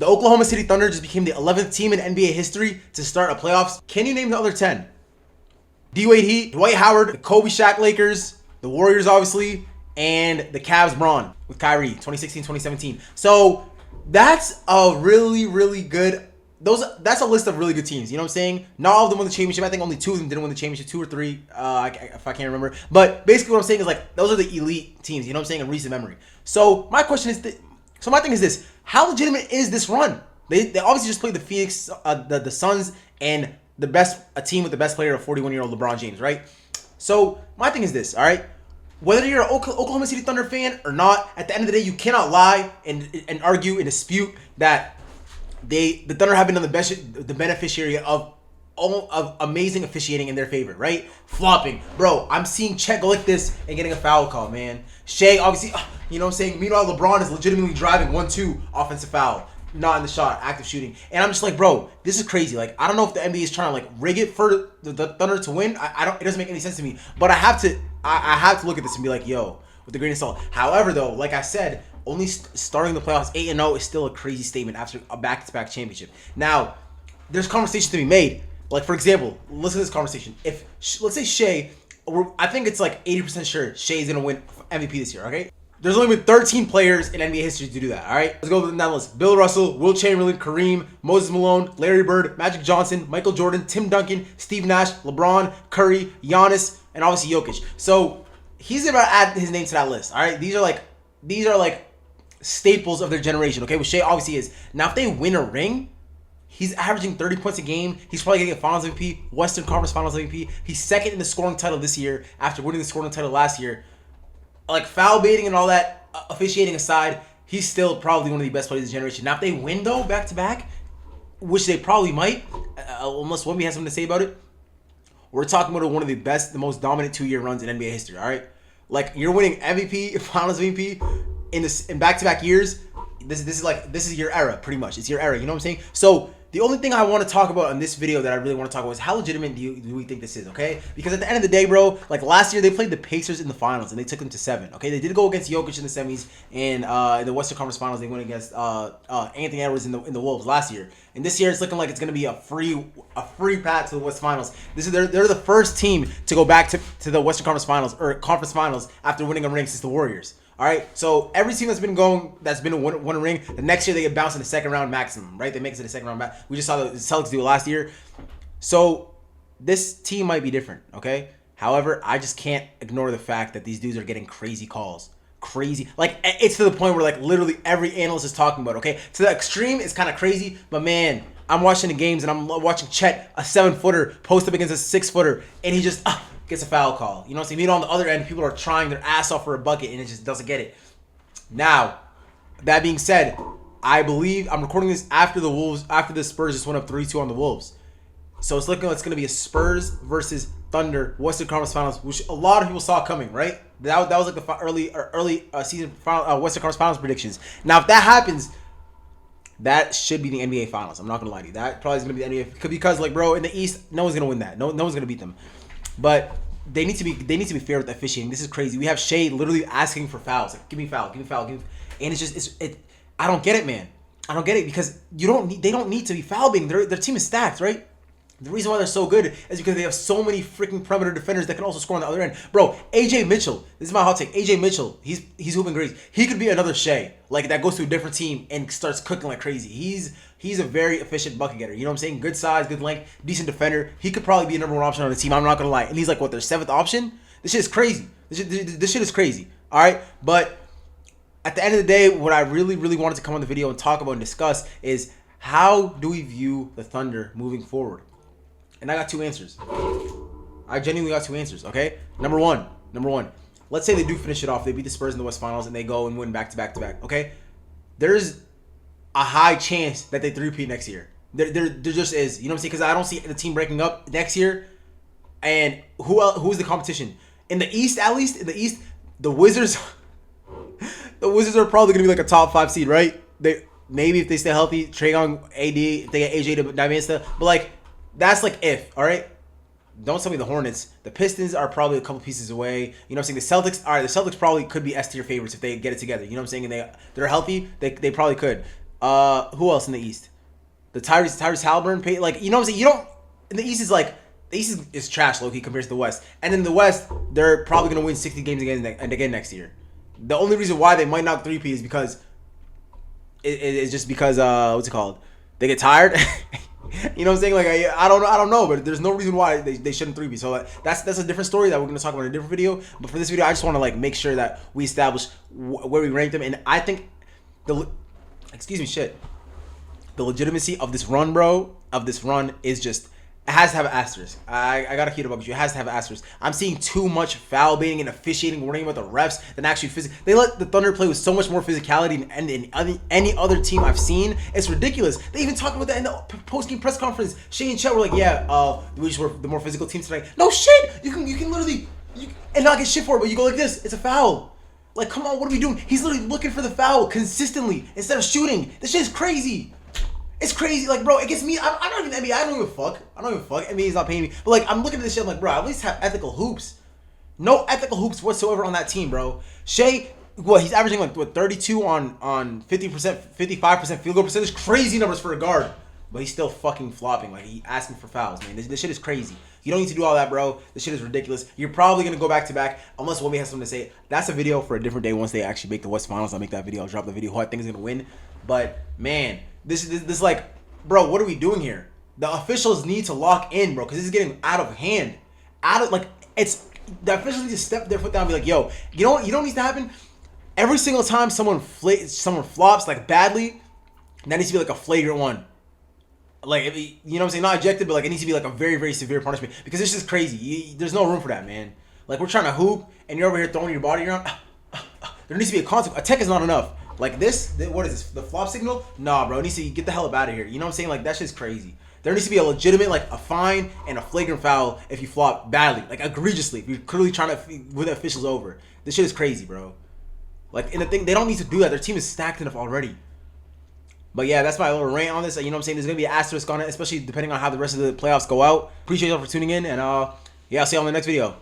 The Oklahoma City Thunder just became the 11th team in NBA history to start a playoffs. Can you name the other 10? D-Wade Heat, Dwight Howard, the Kobe Shaq Lakers, the Warriors obviously, and the Cavs Braun with Kyrie, 2016, 2017. So that's a really, really good, that's a list of really good teams. You know what I'm saying? Not all of them won the championship. I think only 2 of them didn't win the championship, 2 or 3, if I can't remember. But basically what I'm saying is like, those are the elite teams, you know what I'm saying, in recent memory. So my question is, my thing is this, how legitimate is this run? They obviously just played the Phoenix, the Suns, and a team with the best player, a 41-year-old LeBron James, right? So my thing is this, all right? Whether you're an Oklahoma City Thunder fan or not, at the end of the day, you cannot lie and argue and dispute that the Thunder have been the beneficiary of amazing officiating in their favor, right? Flopping. Bro, I'm seeing Chet go like this and getting a foul call, man. Shea, obviously, you know what I'm saying? Meanwhile, LeBron is legitimately driving 1-2 offensive foul. Not in the shot, active shooting. And I'm just like, bro, this is crazy. Like, I don't know if the NBA is trying to like rig it for the Thunder to win. It doesn't make any sense to me. But I have to look at this and be like, yo, with the grain of salt. However, though, like I said, only starting the playoffs 8-0 is still a crazy statement after a back-to-back championship. Now, there's conversations to be made. Like, for example, listen to this conversation. If, let's say Shea, I think it's like 80% sure Shea's going to win MVP this year, okay? There's only been 13 players in NBA history to do that, all right? Let's go down the list. Bill Russell, Will Chamberlain, Kareem, Moses Malone, Larry Bird, Magic Johnson, Michael Jordan, Tim Duncan, Steve Nash, LeBron, Curry, Giannis, and obviously Jokic. So he's about to add his name to that list, all right? These are like staples of their generation, okay? Which Shea obviously is. Now, if they win a ring, he's averaging 30 points a game. He's probably going to get Finals MVP, Western Conference Finals MVP. He's second in the scoring title this year after winning the scoring title last year. Like, foul baiting and all that, officiating aside, he's still probably one of the best players of the generation. Now, if they win, though, back-to-back, which they probably might, unless Wemby has something to say about it, we're talking about one of the best, the most dominant 2-year runs in NBA history, all right? Like, you're winning MVP, Finals MVP in back-to-back years. This is your era, pretty much. It's your era, you know what I'm saying? So the only thing I want to talk about in this video that I really want to talk about is how legitimate do we think this is, okay? Because at the end of the day, bro, like last year they played the Pacers in the finals and they took them to 7, okay? They did go against Jokic in the semis, and in the Western Conference Finals they went against Anthony Edwards in the Wolves last year. And this year it's looking like it's gonna be a free path to the West Finals. They're the first team to go back to the Western Conference Finals or Conference Finals after winning a ring since the Warriors. All right, so every team that's been won a ring, the next year they get bounced in the second round maximum, right? They make it to the second round back. We just saw the Celtics do it last year. So this team might be different, okay? However, I just can't ignore the fact that these dudes are getting crazy calls. Crazy. Like, it's to the point where, like, literally every analyst is talking about it, okay? To the extreme, it's kind of crazy, but man, I'm watching the games and I'm watching Chet, a 7-footer, post up against a 6-footer, and he just gets a foul call. You know what I'm saying? Meanwhile, on the other end, people are trying their ass off for a bucket, and it just doesn't get it. Now, that being said, I believe I'm recording this after the Spurs just went up 3-2 on the Wolves. So it's looking like it's going to be a Spurs versus Thunder Western Conference Finals, which a lot of people saw coming, right? That was like the early season final, Western Conference Finals predictions. Now, if that happens, that should be the NBA Finals. I'm not going to lie to you. That probably is going to be the NBA, because, like, bro, in the East, no one's going to win that. No one's going to beat them. But they need to be fair with the officiating. This is crazy. We have Shea literally asking for fouls. Like, give me a foul, and it's just I don't get it, man. I don't get it, because they don't need to be foul baiting. Their team is stacked, right? The reason why they're so good is because they have so many freaking perimeter defenders that can also score on the other end. Bro, AJ Mitchell, this is my hot take. AJ Mitchell, he's hooping crazy. He could be another Shea, like, that goes to a different team and starts cooking like crazy. He's a very efficient bucket getter. You know what I'm saying? Good size, good length, decent defender. He could probably be a number 1 option on the team. I'm not gonna lie. And he's like, what, their 7th option? This shit is crazy. This shit is crazy. All right, but at the end of the day, what I really, really wanted to come on the video and talk about and discuss is how do we view the Thunder moving forward? And I got 2 answers. I genuinely got 2 answers, okay? Number one. Let's say they do finish it off. They beat the Spurs in the West Finals and they go and win back-to-back, okay? There's a high chance that they 3-peat next year. There just is. You know what I'm saying? Because I don't see the team breaking up next year. And who's the competition? In the East, at least, the Wizards... the Wizards are probably going to be like a top 5 seed, right? Maybe if they stay healthy, Trae Young, AD, if they get AJ to Diamista. But, like, that's like if, all right? Don't tell me the Hornets. The Pistons are probably a couple pieces away. You know what I'm saying? The Celtics probably could be S-tier favorites if they get it together. You know what I'm saying? And they're healthy, they probably could. Who else in the East? The Tyrese Halliburton, like, you know what I'm saying? You don't. In the East is like, the East is trash, low key, compared to the West. And in the West, they're probably gonna win 60 games again next year. The only reason why they might knock 3P is because it's just because what's it called? They get tired. You know what I'm saying? Like, I don't know, but there's no reason why they shouldn't 3P. So that's a different story that we're gonna talk about in a different video. But for this video, I just want to like make sure that we establish where we rank them, and I think the legitimacy of this run, bro, is just, it has to have an asterisk. I gotta keep it up with you. It has to have an asterisk. I'm seeing too much foul baiting and officiating, worrying about the refs than actually physical. They let the Thunder play with so much more physicality than any other team I've seen. It's ridiculous. They even talked about that in the post-game press conference. Shay and Chet were like, yeah, we just were the more physical team tonight. No shit. You can literally and not get shit for it, but you go like this. It's a foul. Like, come on, what are we doing? He's literally looking for the foul consistently instead of shooting. This shit is crazy. It's crazy, like, bro, it gets me. I'm not even NBA. I don't give a fuck. NBA's not paying me. But, like, I'm looking at this shit, I'm like, bro, at least have ethical hoops. No ethical hoops whatsoever on that team, bro. Shea, he's averaging, like, 32 on 50%, 55% field goal percentage. Crazy numbers for a guard. But he's still fucking flopping. Like, he asking for fouls, man. This shit is crazy. You don't need to do all that, bro. This shit is ridiculous. You're probably going to go back-to-back unless Wemby has something to say. That's a video for a different day. Once they actually make the West Finals, I'll make that video. I'll drop the video who I think is going to win. But, man, this like, bro, what are we doing here? The officials need to lock in, bro, because this is getting out of hand. The officials need to step their foot down and be like, yo, you know what needs to happen? Every single time someone flops, like, badly, that needs to be, like, a flagrant one. Like, you know what I'm saying? Not ejected, but, like, it needs to be, like, a very, very severe punishment. Because this is crazy. There's no room for that, man. Like, we're trying to hoop, and you're over here throwing your body around. There needs to be a consequence. A tech is not enough. Like this, what is this? The flop signal? Nah, bro. It needs to get the hell up out of here. You know what I'm saying? Like, that shit's crazy. There needs to be a legitimate, like, a fine and a flagrant foul if you flop badly, like, egregiously. If you're clearly trying to win the officials over. This shit is crazy, bro. Like, and the thing, they don't need to do that. Their team is stacked enough already. But yeah, that's my little rant on this. You know what I'm saying? There's gonna be an asterisk on it, especially depending on how the rest of the playoffs go out. Appreciate y'all for tuning in, and yeah, I'll see y'all in the next video.